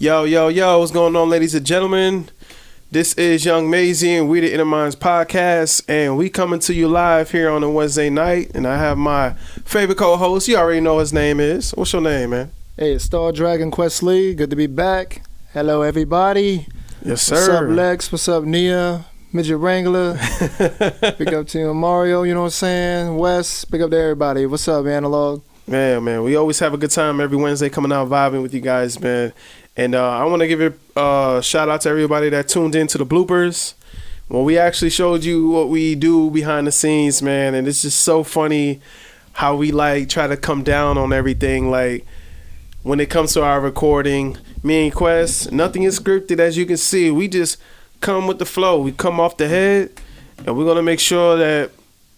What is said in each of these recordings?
Yo, yo, yo, what's going on, ladies and gentlemen? This is Young Maisie and we the Inner Minds Podcast, and we coming to you live here on a Wednesday night, and I have my favorite co-host. You already know his name is. What's your name, man? Hey, it's Star Dragon Quest Lee. Good to be back. Hello, everybody. Yes, sir. What's up, Lex? What's up, Nia? Midget Wrangler. Big up to you, Mario, you know what I'm saying? Wes, big up to everybody. What's up, Analog? Man, we always have a good time every Wednesday coming out vibing with you guys, man. And I want to give a shout out to everybody that tuned in to the bloopers. Well, we actually showed you what we do behind the scenes, man. And it's just so funny how we try to come down on everything. Like when it comes to our recording, me and Quest, nothing is scripted, as you can see. We just come with the flow. We come off the head, and we're going to make sure that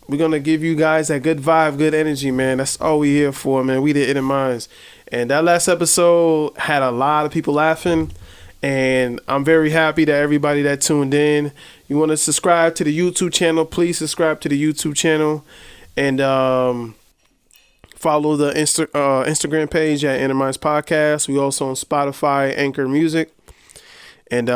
we're going to give you guys that good vibe, good energy, man. That's all we here for, man. We the Inner Minds. And that last episode had a lot of people laughing, and I'm very happy that everybody that tuned in. You want to subscribe to the YouTube channel, please subscribe to the YouTube channel, and follow the Instagram page at Inner Minds Podcast. We also on Spotify, Anchor Music, and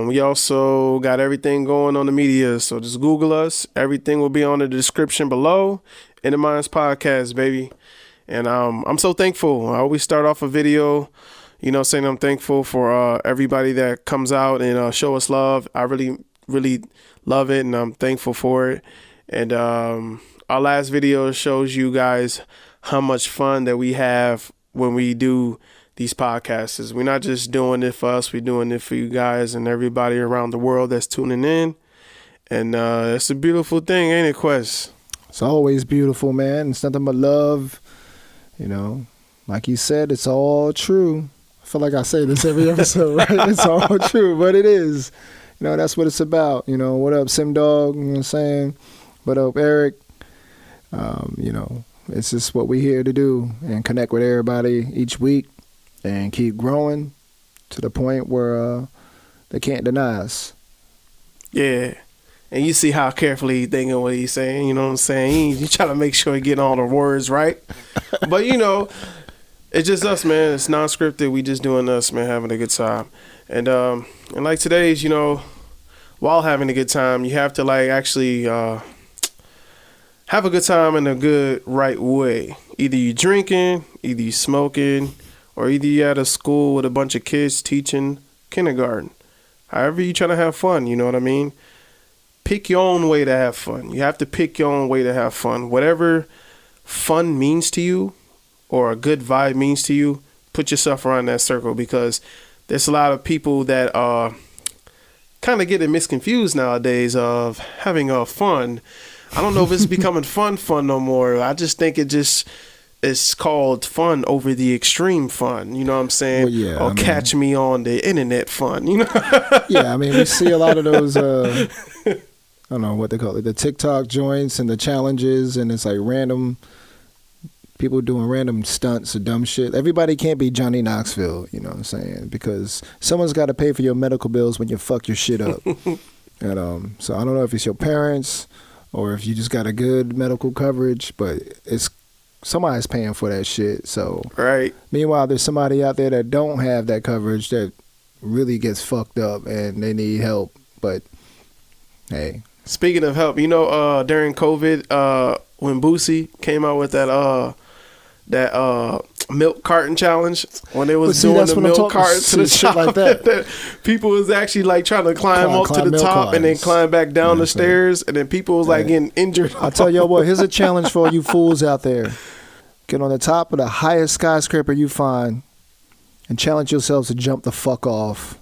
we also got everything going on the media. So just Google us. Everything will be on the description below. Inner Minds Podcast, baby. And I'm so thankful. I always start off a video, saying I'm thankful for everybody that comes out and show us love. I really, really love it, and I'm thankful for it. And our last video shows you guys how much fun that we have when we do these podcasts. We're not just doing it for us. We're doing it for you guys and everybody around the world that's tuning in. And it's a beautiful thing, ain't it, Quest? It's always beautiful, man. It's nothing but love. Like you said, it's all true. I feel like I say this every episode, right? It's all true, but it is. That's what it's about. What up, Sim Dog? You know what I'm saying? What up, Eric? It's just what we're here to do and connect with everybody each week and keep growing to the point where they can't deny us. Yeah. And you see how carefully he's thinking what he's saying, you know what I'm saying? You try to make sure he getting all the words right. But, it's just us, man. It's non-scripted. We just doing us, man, having a good time. And like today's, while having a good time, you have to, actually have a good time in a good, right way. Either you drinking, either you smoking, or either you at a school with a bunch of kids teaching kindergarten. However you trying to have fun, you know what I mean? Pick your own way to have fun. You have to pick your own way to have fun. Whatever fun means to you or a good vibe means to you, put yourself around that circle, because there's a lot of people that kind of getting misconfused nowadays of having fun. I don't know if it's becoming fun no more. I just think it's called fun over the extreme fun. You know what I'm saying? Well, yeah, or catch me on the internet fun. Yeah, we see a lot of those I don't know what they call it, the TikTok joints and the challenges, and it's like random people doing random stunts or dumb shit. Everybody can't be Johnny Knoxville, you know what I'm saying? Because someone's got to pay for your medical bills when you fuck your shit up. And so I don't know if it's your parents or if you just got a good medical coverage, but it's somebody's paying for that shit. So right. Meanwhile, there's somebody out there that don't have that coverage that really gets fucked up and they need help. But hey. Speaking of help, during COVID, when Boosie came out with that milk carton challenge, when they was doing the milk carton to the top, like that. People was actually trying to climb up to the top and then climb back down the stairs, and then people was getting injured. I'll tell y'all what, here's a challenge for you fools out there. Get on the top of the highest skyscraper you find and challenge yourselves to jump the fuck off.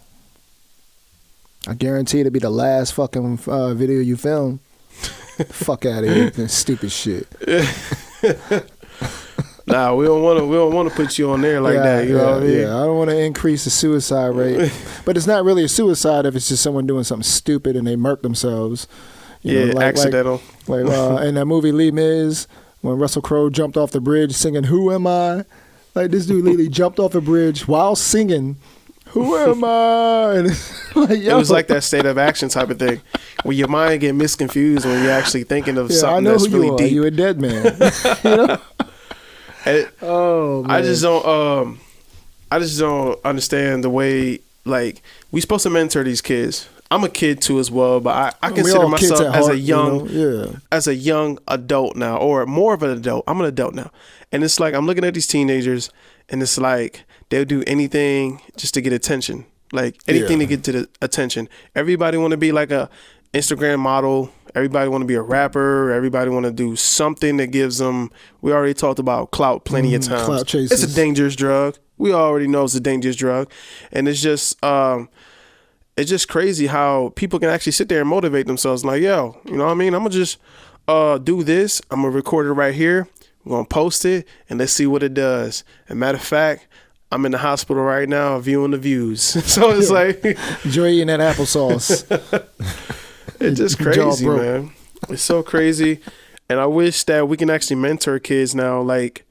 I guarantee it'll be the last fucking video you film. Fuck out of here, that stupid shit. Nah, we don't want to put you on there like that. You know what I mean? Yeah, I don't want to increase the suicide rate, but it's not really a suicide if it's just someone doing something stupid and they murk themselves. You know, accidental. Like in that movie Les Mis, when Russell Crowe jumped off the bridge singing "Who Am I?" Like this dude literally jumped off the bridge while singing "Who am I?" And it was like that state of action type of thing, where your mind get misconfused when you're actually thinking of something that's really deep. You a dead man. You know? Oh, man. I just don't. I just don't understand the way, like, we supposed to mentor these kids. I'm a kid too as well, but I consider myself as a young, as a young adult now, or more of an adult. I'm an adult now, and it's like I'm looking at these teenagers, and it's like they'll do anything just to get attention, like anything to get to the attention. Everybody want to be like a Instagram model. Everybody want to be a rapper. Everybody want to do something that gives them. We already talked about clout plenty of times. Clout chases. It's a dangerous drug. We already know it's a dangerous drug, and it's just crazy how people can actually sit there and motivate themselves. Like, yo, you know what I mean? I'm gonna just do this. I'm gonna record it right here. We're gonna post it, and let's see what it does. And matter of fact, I'm in the hospital right now viewing the views. So it's like enjoy eating that applesauce. It's just crazy, man. It's so crazy, and I wish that we can actually mentor kids now. Like,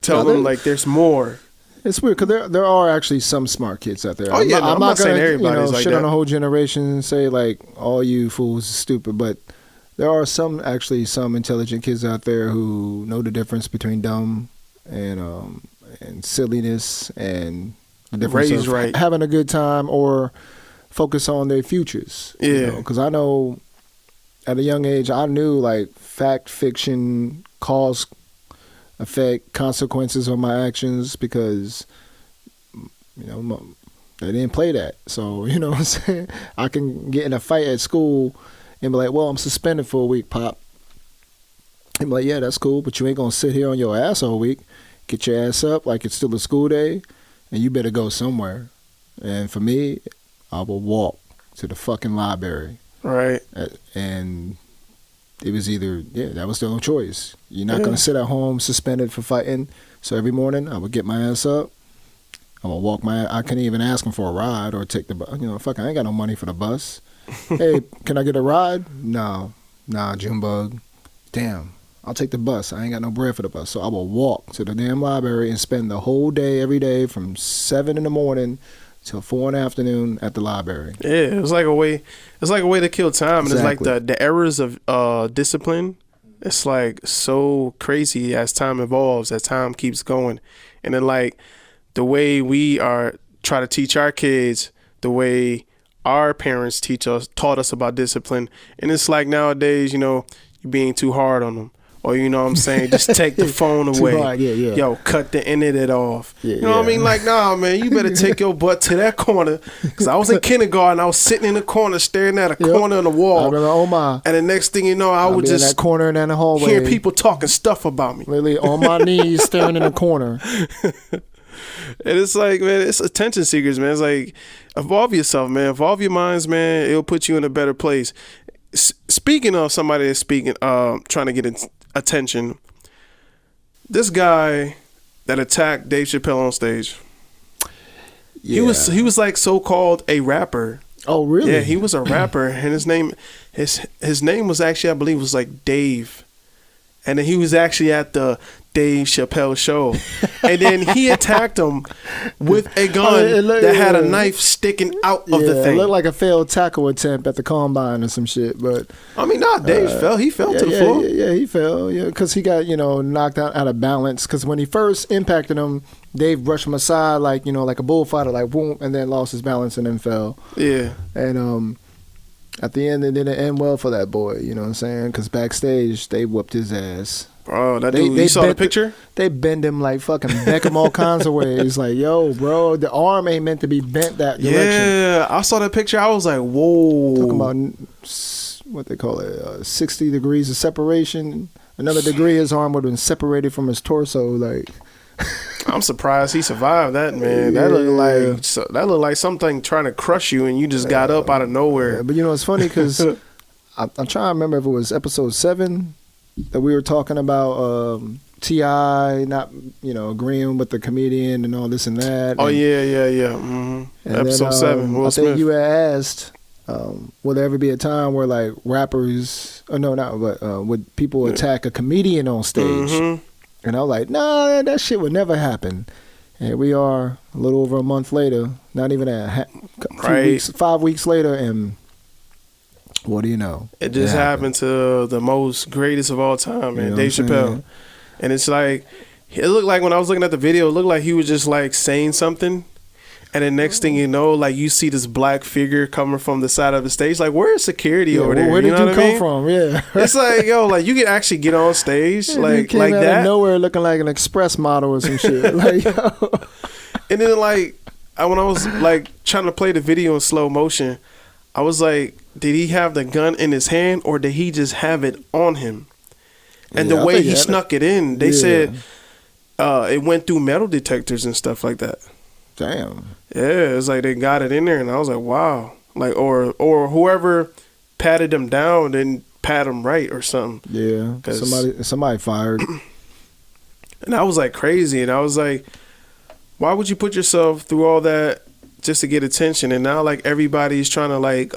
tell them like there's more. It's weird because there are actually some smart kids out there. Oh yeah, I'm not saying everybody's like shit that. On the whole generation and say like all you fools are stupid, but there are some intelligent kids out there who know the difference between dumb and silliness and the difference of having a good time or focus on their futures. Yeah, because I know at a young age I knew like fact, fiction, cause, effect, consequences on my actions because they didn't play that. So you know what I'm saying, I can get in a fight at school and be like, well, I'm suspended for a week, Pop. And be like, yeah, that's cool, but you ain't gonna sit here on your ass all week. Get your ass up like it's still a school day and you better go somewhere. And for me, I will walk to the fucking library. Right. And it was either, that was the only choice. You're not going to sit at home suspended for fighting. So every morning I would get my ass up. I would walk I couldn't even ask him for a ride or take the bus. Fuck, I ain't got no money for the bus. Hey, can I get a ride? No. Nah, Junebug. Damn, I'll take the bus. I ain't got no bread for the bus. So I will walk to the damn library and spend the whole day, every day from 7 in the morning till 4 in the afternoon at the library. Yeah, it's like a way to kill time. Exactly. And it's like the errors of discipline. It's like so crazy as time evolves, as time keeps going. And then like the way we try to teach our kids, the way our parents taught us about discipline. And it's like nowadays, you're being too hard on them. Or, you know what I'm saying, just take the phone away. Hard, Yo, cut the internet off. You know what I mean? Like, nah, man, you better take your butt to that corner. Because I was in kindergarten. I was sitting in the corner staring at a corner on the wall. Oh my. And the next thing you know, I would just in that corner and in the hallway. Hear people talking stuff about me. Literally on my knees staring in the corner. And it's like, man, it's attention seekers, man. It's like, evolve yourself, man. Evolve your minds, man. It'll put you in a better place. Speaking of somebody that's trying to get attention, this guy that attacked Dave Chappelle on stage, he was like so-called a rapper. Oh, really? Yeah, he was a rapper, and his name was actually, I believe, was like Dave, and then he was actually at the Dave Chappelle show, and then he attacked him with a gun that had a knife sticking out of the thing. It looked like a failed tackle attempt at the combine or some shit. But I mean, Dave fell. He fell to the floor. Yeah, he fell. Yeah, because he got knocked out of balance. Because when he first impacted him, Dave brushed him aside like like a bullfighter, like boom, and then lost his balance and then fell. Yeah, and at the end, it didn't end well for that boy. You know what I'm saying? Because backstage, they whooped his ass. Bro, you saw the picture? They bend him like fucking Beckham all kinds of ways. Like, yo, bro, the arm ain't meant to be bent that direction. Yeah, I saw that picture. I was like, whoa. Talking about what they call it, 60 degrees of separation. Another degree, his arm would have been separated from his torso. Like, I'm surprised he survived that, man. That looked like something trying to crush you, and you just got up out of nowhere. Yeah, but it's funny because I'm trying to remember if it was episode 7 that we were talking about T.I. not agreeing with the comedian and all this and that. Oh, yeah. Mm-hmm. Episode 7, Will Smith. I think you had asked, will there ever be a time where like rappers, would people attack a comedian on stage? Mm-hmm. And I was like, nah, that shit would never happen. And here we are a little over a month later, not even a few weeks, 5 weeks later, and what do you know? It just happened to the most greatest of all time, man, Dave Chappelle. And it's like It looked like when I was looking at the video, it looked like he was just like saying something. And the next thing you know, like you see this black figure coming from the side of the stage. Like, where's security over there? Where did you come from? Yeah. It's like, yo, like you can actually get on stage like out that. Of nowhere looking like an express model or some shit. Like, yo. And then like when I was like trying to play the video in slow motion, I was like, did he have the gun in his hand or did he just have it on him? And the way he snuck it in, they said it went through metal detectors and stuff like that. Damn. Yeah, it's like they got it in there, and I was like, wow. Like, or whoever patted him down didn't pat him right or something. Yeah, somebody fired. And I was like crazy, and I was like, why would you put yourself through all that just to get attention? And now like everybody's trying to like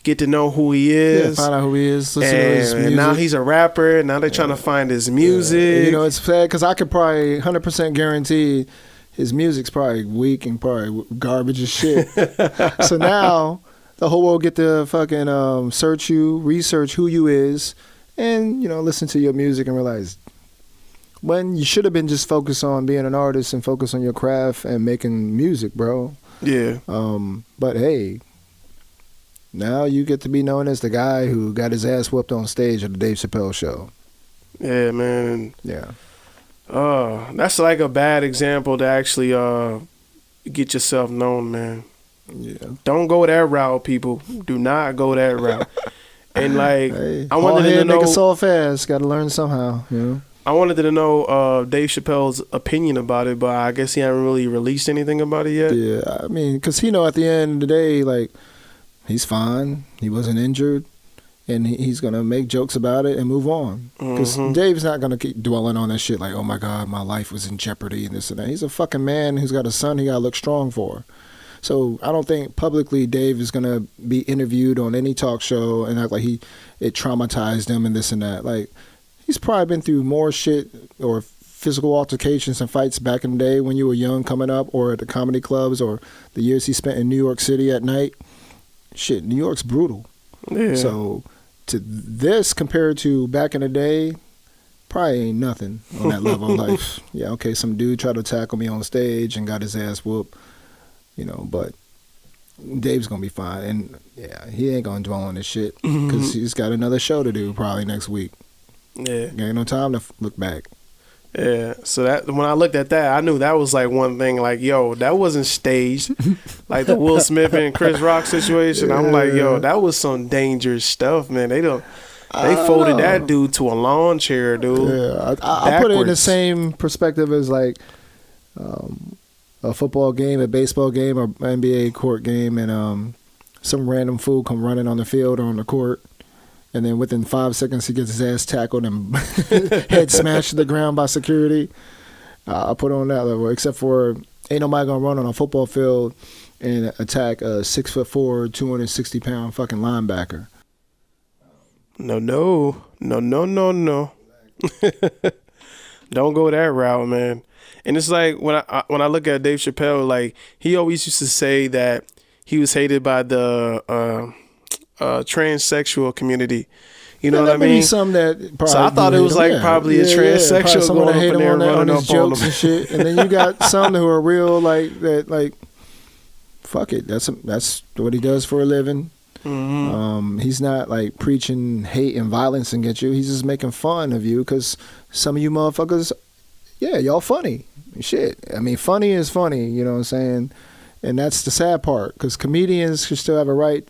get to know who he is. Yeah, find out who he is. Listen to his music. And now he's a rapper, and now they're trying to find his music. Yeah. You know, it's sad because I could probably 100% guarantee his music's probably weak and probably garbage as shit. So now the whole world get to fucking search you, research who you is, and, you know, listen to your music and realize when you should have been just focused on being an artist and focus on your craft and making music, bro. Yeah. But hey, now you get to be known as the guy who got his ass whooped on stage at the Dave Chappelle show. Yeah, man. Yeah. That's like a bad example to actually get yourself known, man. Yeah. Don't go that route, people. Do not go that route. And like, hey, I wanted to know. Nigga so fast. Got to learn somehow. You know. I wanted to know Dave Chappelle's opinion about it, but I guess he hasn't really released anything about it yet. Yeah, I mean, because he know at the end of the day, like, he's fine. He wasn't injured. And he's going to make jokes about it and move on. Because Dave's not going to keep dwelling on that shit like, oh, my God, my life was in jeopardy and this and that. He's a fucking man who's got a son he got to look strong for. So I don't think publicly Dave is going to be interviewed on any talk show and act like it traumatized him and this and that. Like, he's probably been through more shit or physical altercations and fights back in the day when you were young coming up or at the comedy clubs or the years he spent in New York City at night. Shit, New York's brutal. Yeah. So to this compared to back in the day, probably ain't nothing on that level. Like, yeah, okay, some dude tried to tackle me on stage and got his ass whooped, you know, but Dave's gonna be fine. And yeah, he ain't gonna dwell on this shit because he's got another show to do probably next week. Yeah. Ain't no time to look back. Yeah, so that when I looked at that, I knew that was like one thing. Like, yo, that wasn't staged. Like the Will Smith and Chris Rock situation. I'm like, yo, that was some dangerous stuff, man. They folded that dude to a lawn chair, dude. Yeah, I put it in the same perspective as like a football game, a baseball game, or NBA court game, and some random fool come running on the field or on the court. And then within 5 seconds, he gets his ass tackled and head smashed to the ground by security. I put it on that level, except for ain't nobody going to run on a football field and attack a 6'4", 260-pound fucking linebacker. No. Don't go that route, man. And it's like when I look at Dave Chappelle, like he always used to say that he was hated by the transsexual community. You know what I mean? Some that probably so I thought it was like probably a transsexual going up in there and running his up on jokes him. and shit. And then you got some who are real like that. Like, fuck it, that's what he does for a living. He's not like preaching hate and violence against you. He's just making fun of you because some of you motherfuckers, yeah, y'all funny. Shit, I mean, funny is funny. You know what I'm saying? And that's the sad part because comedians should still have a right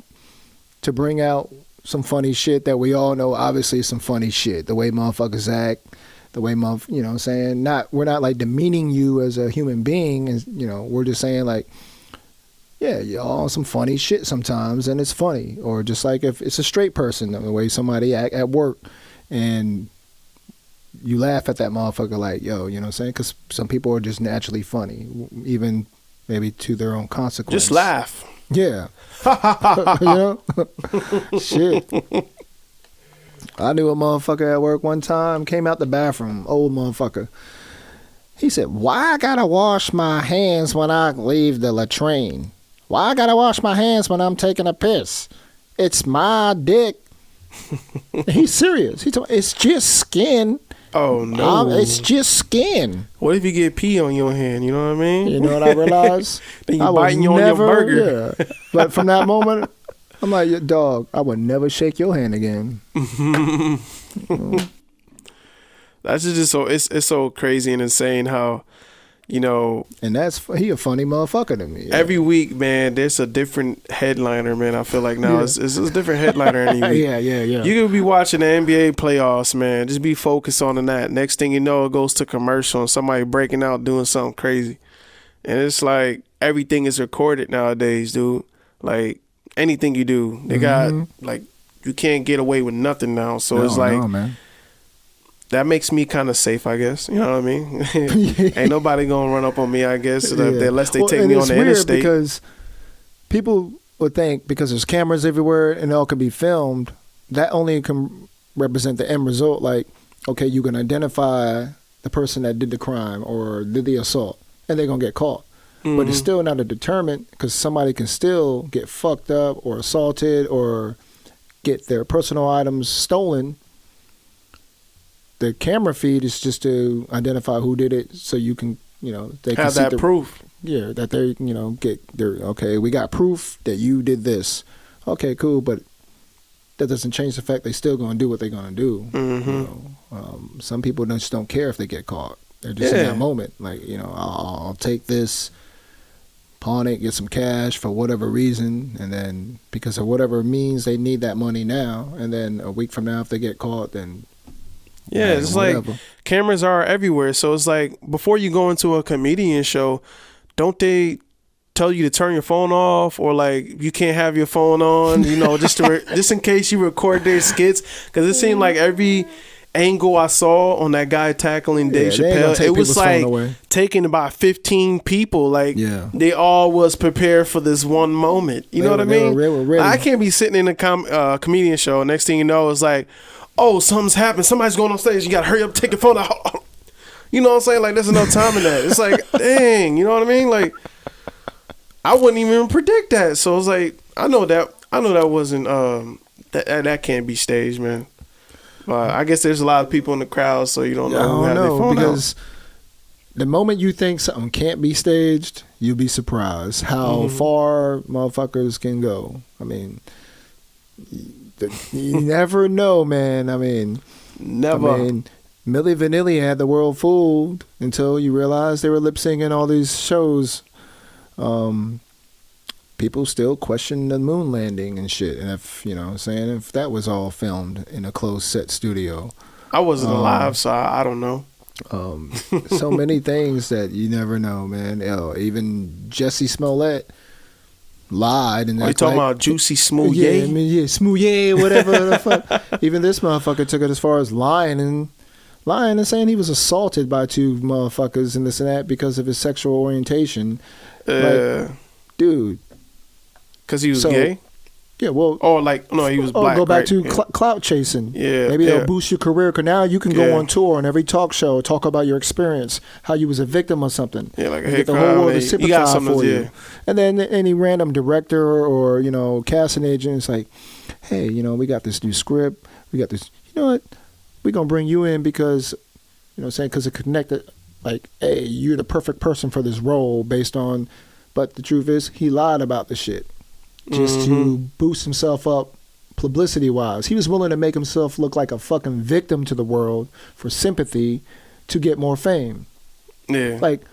to bring out some funny shit that we all know obviously is some funny shit. The way motherfuckers act, the way you know what I'm saying? We're not like demeaning you as a human being, and you know, we're just saying like, yeah, y'all on some funny shit sometimes and it's funny. Or just like if it's a straight person, the way somebody act at work and you laugh at that motherfucker like, yo, you know what I'm saying? Because some people are just naturally funny, even maybe to their own consequence. Just laugh. Yeah. You know? Shit. I knew a motherfucker at work one time, came out the bathroom, old motherfucker. He said, why I gotta wash my hands when I leave the latrine? Why I gotta wash my hands when I'm taking a piss? It's my dick. He's serious. He told me, it's just skin. Oh no! It's just skin. What if you get pee on your hand? You know what I mean? You know what I realized? Then you biting on your burger. Yeah. But from that moment, I'm like, dog, I would never shake your hand again. That's just so it's so crazy and insane how, you know, and he a funny motherfucker to me. Yeah. Every week, man, there's a different headliner, man. I feel like now it's a different headliner every week. Yeah. You could be watching the NBA playoffs, man. Just be focused on that. Next thing you know, it goes to commercial and somebody breaking out doing something crazy. And it's like everything is recorded nowadays, dude. Like anything you do, they got like you can't get away with nothing now. So it's like, no, man. That makes me kind of safe, I guess. You know what I mean? Ain't nobody gonna run up on me, I guess, unless they take me on the interstate. Because people would think because there's cameras everywhere and it all can be filmed, that only can represent the end result. Like, okay, you can identify the person that did the crime or did the assault, and they're gonna get caught. But it's still not a deterrent because somebody can still get fucked up or assaulted or get their personal items stolen. The camera feed is just to identify who did it, so you can, they can have see that proof. Yeah, that they, okay, we got proof that you did this. Okay, cool, but that doesn't change the fact they still gonna do what they're gonna do. Some people just don't care if they get caught. They're just in that moment, like, I'll take this, pawn it, get some cash for whatever reason, and then because of whatever means they need that money now, and then a week from now if they get caught, then. Yeah, it's whatever. Like cameras are everywhere. So it's like before you go into a comedian show, don't they tell you to turn your phone off or like you can't have your phone on, just just in case you record their skits? Because it seemed like every angle I saw on that guy tackling Dave Chappelle, it was like taking about 15 people. Like they all was prepared for this one moment. You know what I mean? I can't be sitting in a comedian show. Next thing you know, it's like, oh, something's happened. Somebody's going on stage. You got to hurry up, take your phone out. You know what I'm saying? Like, there's no time in that. It's like, dang, you know what I mean? Like, I wouldn't even predict that. So it's like, I know that wasn't, that can't be staged, man. I guess there's a lot of people in the crowd, so you don't know who have their phone because out. The moment you think something can't be staged, you'll be surprised how far motherfuckers can go. I mean, you never know, man. I mean, never. Milli Vanilli had the world fooled until you realized they were lip syncing all these shows. People still question the moon landing and shit. And if if that was all filmed in a closed set studio, I wasn't alive, so I don't know. So many things that you never know, man. Even Jussie Smollett lied, and you talking about Juicy Smoothie? Smoothie, whatever the fuck. Even this motherfucker took it as far as lying and saying he was assaulted by two motherfuckers and this and that because of his sexual orientation. Like, dude, because he was gay. Yeah, well, he was black. Go back right? to clout chasing. Yeah, maybe it'll boost your career. Cause now you can go on tour and every talk show talk about your experience, how you was a victim of something. Yeah, like get the whole world to sympathize for you. And then any random director or casting agent is like, hey, we got this new script. We got this. You know what? We're gonna bring you in because, because it connected. Like, hey, you're the perfect person for this role based on. But the truth is, he lied about the shit. Just to boost himself up publicity-wise. He was willing to make himself look like a fucking victim to the world for sympathy to get more fame. Yeah. Like,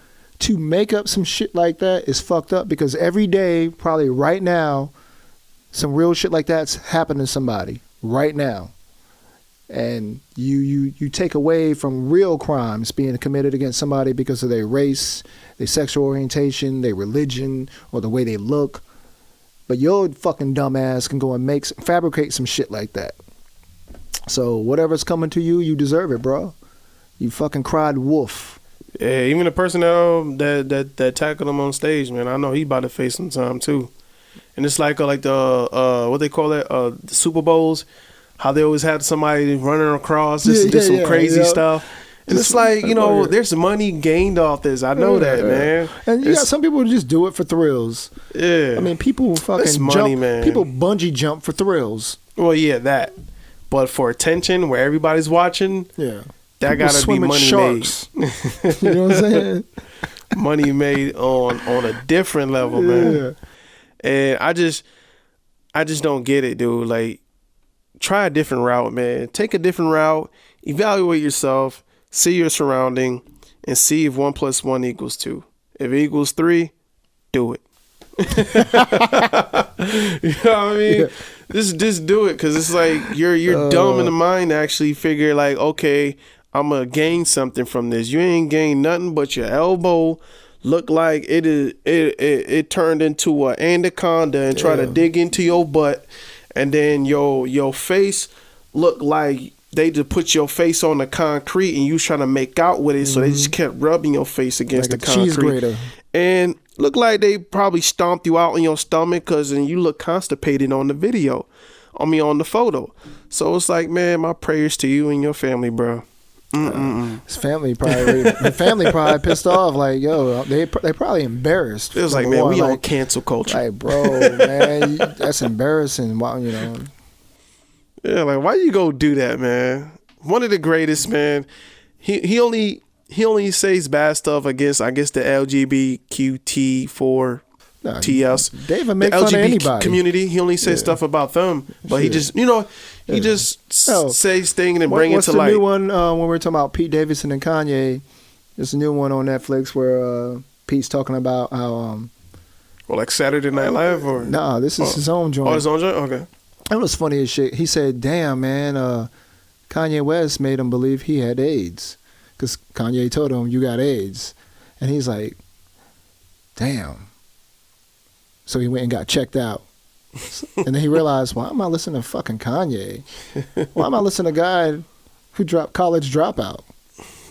to make up some shit like that is fucked up because every day, probably right now, some real shit like that's happening to somebody right now. And you take away from real crimes being committed against somebody because of their race, their sexual orientation, their religion, or the way they look. But your fucking dumbass can go and fabricate some shit like that. So whatever's coming to you, you deserve it, bro. You fucking cried wolf. Yeah, even the person that tackled him on stage, man, I know he about to face some time too. And it's like the what they call it, the Super Bowls, how they always had somebody running across, did some crazy stuff. And it's like, there's money gained off this. I know that, man. And you got some people who just do it for thrills. Yeah. I mean, people fucking money, man. People bungee jump for thrills. Well, yeah, that. But for attention, where everybody's watching, that gotta swim be with money sharks. You know what I'm saying? money made on a different level, man. And I just don't get it, dude. Like, try a different route, man. Take a different route. Evaluate yourself. See your surrounding, and see if 1 + 1 = 2. If it equals 3, do it. You know what I mean? Yeah. Just do it, because it's like you're dumb in the mind to actually figure like, okay, I'm gonna gain something from this. You ain't gained nothing but your elbow. Look like it turned into an anaconda and try to dig into your butt, and then your face look like they just put your face on the concrete and you trying to make out with it, so they just kept rubbing your face against like the concrete. Cheese grater. And look like they probably stomped you out in your stomach, because then you look constipated on the video. On the photo. So it's like, man, my prayers to you and your family, bro. His family probably pissed off. Like, yo, they probably embarrassed. It was like, man, we on cancel culture. Like, bro, man, that's embarrassing. Wow, you know. Yeah, like, why you go do that, man? One of the greatest, man. He only says bad stuff against, I guess, the LGBTQ4 TS. Dave would make fun of anybody. Community. He only says stuff about them, but he just, he just says things and bring it to light. What's the new one when we were talking about Pete Davidson and Kanye? There's a new one on Netflix where Pete's talking about how well, like Saturday Night Live, or nah, this is his own joint. Oh, his own joint. Okay. That was funny as shit. He said, "Damn, man, Kanye West made him believe he had AIDS, because Kanye told him you got AIDS," and he's like, "Damn." So he went and got checked out. And then he realized, why am I listening to fucking Kanye? Why am I listening to a guy who dropped College Dropout?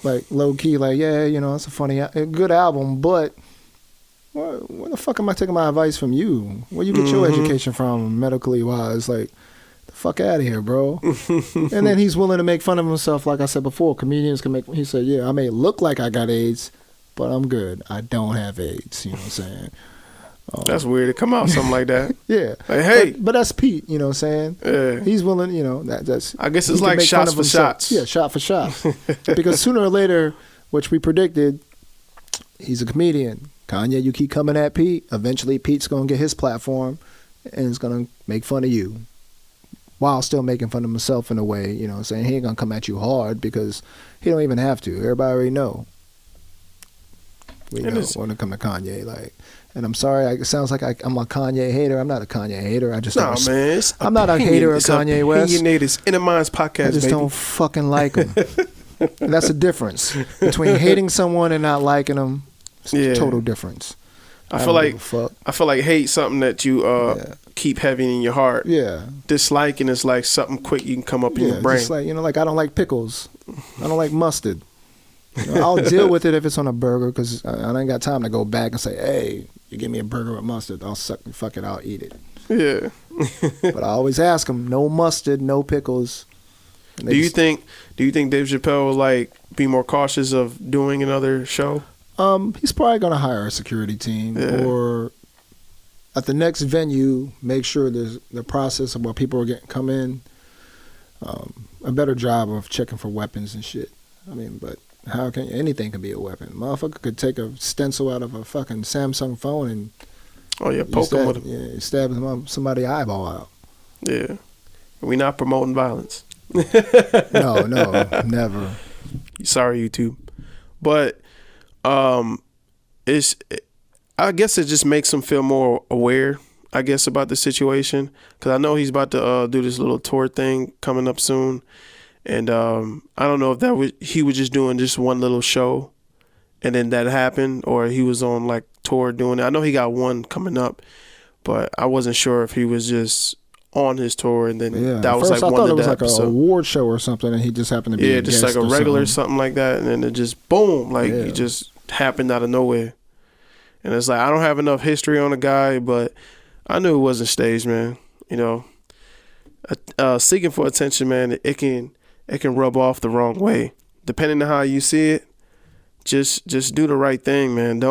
Like, low key, like, yeah, it's a good album, but where the fuck am I taking my advice from you? Where you get your education from, medically wise? Like, the fuck out of here, bro. And then he's willing to make fun of himself, like I said before. Comedians can make, he said, yeah, I may look like I got AIDS, but I'm good. I don't have AIDS, you know what I'm saying? That's weird to come out something like that. Yeah. Like, hey. But that's Pete, you know what I'm saying? Yeah. He's willing, that's... I guess it's like shots for shots. Yeah, shot for shot. Because sooner or later, which we predicted, he's a comedian. Kanye, you keep coming at Pete, eventually Pete's going to get his platform and is going to make fun of you while still making fun of himself in a way, you know what I'm saying? He ain't going to come at you hard because he don't even have to. Everybody already know. We know when it come to Kanye, like... And I'm sorry, it sounds like I'm a Kanye hater. I'm not a Kanye hater. I just don't. Man, I'm not a hater of Kanye West. It's Inner Minds podcast. I just don't fucking like him. And that's the difference between hating someone and not liking them. It's a total difference. I feel like hate something that you keep heavy in your heart. Yeah. Disliking is like something quick you can come up in your brain. Just like, like I don't like pickles. I don't like mustard. I'll deal with it if it's on a burger, because I ain't got time to go back and say, hey, you give me a burger with mustard, fuck it, I'll eat it. Yeah. But I always ask them, no mustard, no pickles. Do you think Dave Chappelle will like be more cautious of doing another show? He's probably gonna hire a security team, or at the next venue, make sure there's the process of where people are come in, a better job of checking for weapons and shit. I mean, but how can anything can be a weapon? Motherfucker could take a stencil out of a fucking Samsung phone and poke him with him. Yeah, stab somebody's eyeball out. Yeah, we not promoting violence. No, never. Sorry, YouTube, but I guess it just makes him feel more aware, I guess, about the situation, because I know he's about to do this little tour thing coming up soon. And I don't know if he was just doing just one little show and then that happened, or he was on like tour doing it. I know he got one coming up, but I wasn't sure if he was just on his tour and then that was like one of the episodes. I thought it was like an award show or something, and he just happened to be a just guest like a regular something like that, and then it just boom, like he just happened out of nowhere. And it's like, I don't have enough history on the guy, but I knew it wasn't staged, man. Seeking for attention, man, it can rub off the wrong way. Depending on how you see it, just do the right thing, man.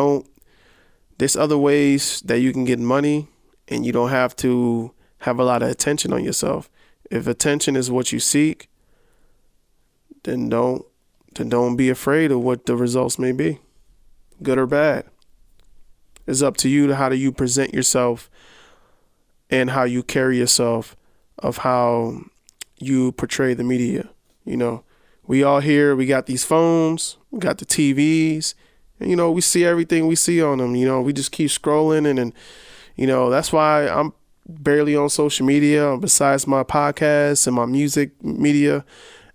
There's other ways that you can get money, and you don't have to have a lot of attention on yourself. If attention is what you seek, then don't then don't be afraid of what the results may be, good or bad. It's up to you to how do you present yourself and how you carry yourself, of how you portray the media. You know, we all here, we got these phones, we got the TVs, and, you know, we see everything we see on them. You know, we just keep scrolling, and you know, that's why I'm barely on social media besides my podcasts and my music media.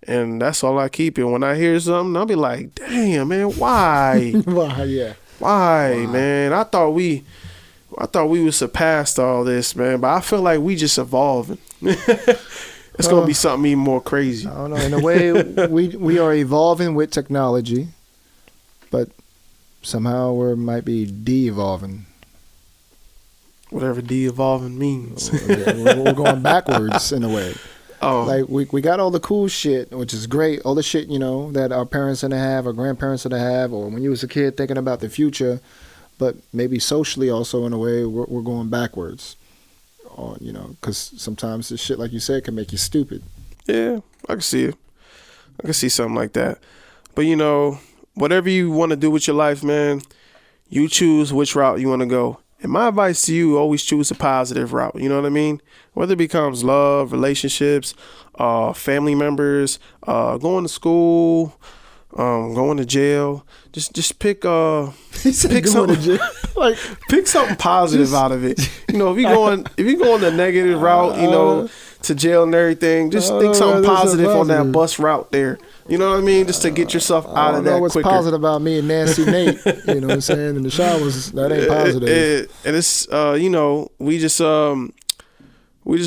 And that's all I keep. And when I hear something, I'll be like, damn, man, why? Why, yeah. Why, man? I thought we would surpass all this, man. But I feel like we just evolving. It's going to be something even more crazy. I don't know. In a way, we are evolving with technology, but somehow we might be de-evolving. Whatever de-evolving means. We're going backwards in a way. Oh. Like we got all the cool shit, which is great. All the shit, you know, that our parents didn't have, our grandparents didn't have, or when you was a kid thinking about the future. But maybe socially also in a way we're going backwards. Or, you know, because sometimes this shit, like you said, can make you stupid. Yeah, I can see it. I can see something like that. But, you know, whatever you want to do with your life, man, you choose which route you want to go. And my advice to you, always choose a positive route. You know what I mean? Whether it becomes love, relationships, family members, going to school, going to jail. Just pick pick something like pick something positive out of it. You know, if you're going the negative route, you know, to jail and everything, just think something positive on that bus route there. You know what I mean? Just to get yourself out of that quicker. I don't know what's positive about me and Nancy Nate. You know what I'm saying? In the showers, that ain't positive. And it's you know, we just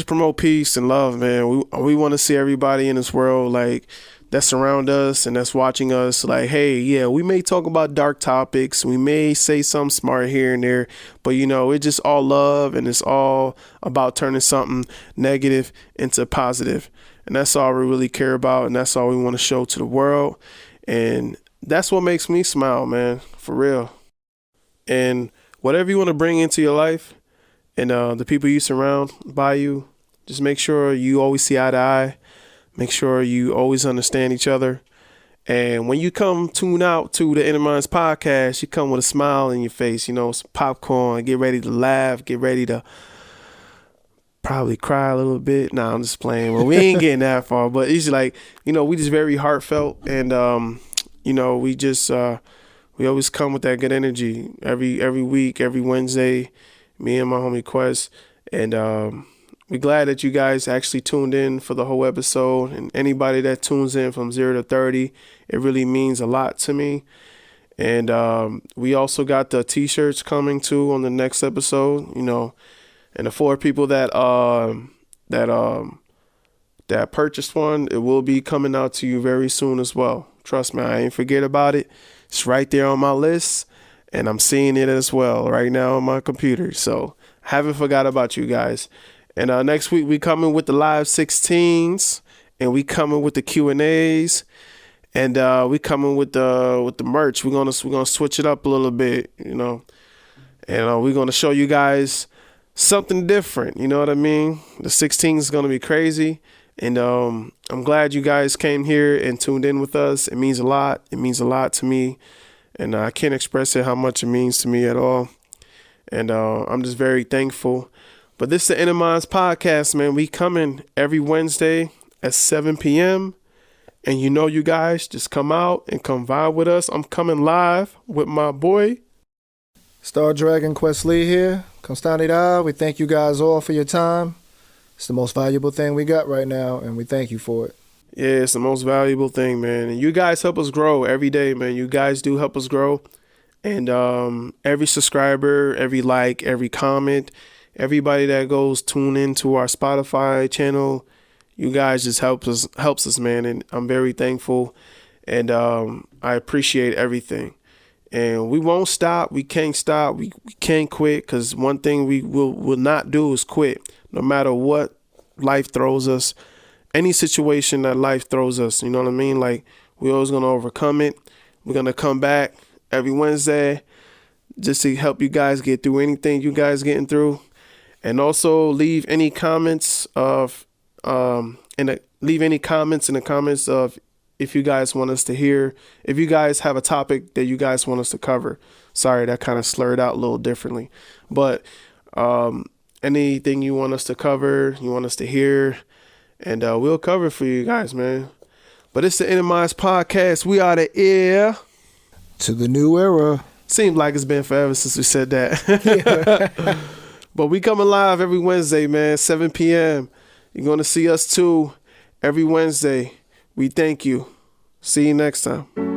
promote peace and love, man. We want to see everybody in this world like that surround us and that's watching us like, hey, yeah, we may talk about dark topics, we may say something smart here and there, but you know, it's just all love and it's all about turning something negative into positive. And that's all we really care about, and that's all we want to show to the world. And that's what makes me smile, man, for real. And whatever you want to bring into your life and the people you surround by you, just make sure you always see eye to eye. Make sure you always understand each other. And when you tune out to the Inner Minds podcast, you come with a smile in your face, you know, some popcorn, get ready to laugh, get ready to probably cry a little bit. Nah, I'm just playing. Well, we ain't getting that far, but it's like, you know, we just very heartfelt, and you know, we just we always come with that good energy every week, every Wednesday, me and my homie Quest, and we're glad that you guys actually tuned in for the whole episode, and anybody that tunes in from 0 to 30, it really means a lot to me. And we also got the t-shirts coming too on the next episode, you know. And the 4 people that purchased one, it will be coming out to you very soon as well. Trust me, I ain't forget about it. It's right there on my list, and I'm seeing it as well right now on my computer. So haven't forgot about you guys. And next week we coming with the live 16s, and we coming with the Q&As, and we coming with the merch. We're gonna switch it up a little bit, you know, and we're gonna show you guys something different. You know what I mean? The 16 is gonna be crazy, and I'm glad you guys came here and tuned in with us. It means a lot. It means a lot to me, and I can't express it how much it means to me at all. And I'm just very thankful. But this is the Inner Minds podcast, man. We coming every Wednesday at 7 p.m. And you know, you guys just come out and come vibe with us. I'm coming live with my boy Star Dragon Quest Lee here. Constanida, we thank you guys all for your time. It's the most valuable thing we got right now, and we thank you for it. Yeah, it's the most valuable thing, man. And you guys help us grow every day, man. You guys do help us grow. And every subscriber, every like, every comment, everybody that goes tune into our Spotify channel, you guys just helps us, man. And I'm very thankful. And I appreciate everything. And we won't stop. We can't stop. We can't quit, because one thing we will not do is quit. No matter what life throws us, any situation that life throws us, you know what I mean? Like, we're always going to overcome it. We're going to come back every Wednesday just to help you guys get through anything you guys getting through. And also leave any comments in the comments of if you guys want us to hear, if you guys have a topic that you guys want us to cover. Sorry, that kind of slurred out a little differently. But anything you want us to cover, you want us to hear, and we'll cover it for you guys, man. But it's the Enterprise Podcast. We are the air to the new era. Seems like it's been forever since we said that. Yeah. But we coming live every Wednesday, man, 7 p.m. You're going to see us too every Wednesday. We thank you. See you next time.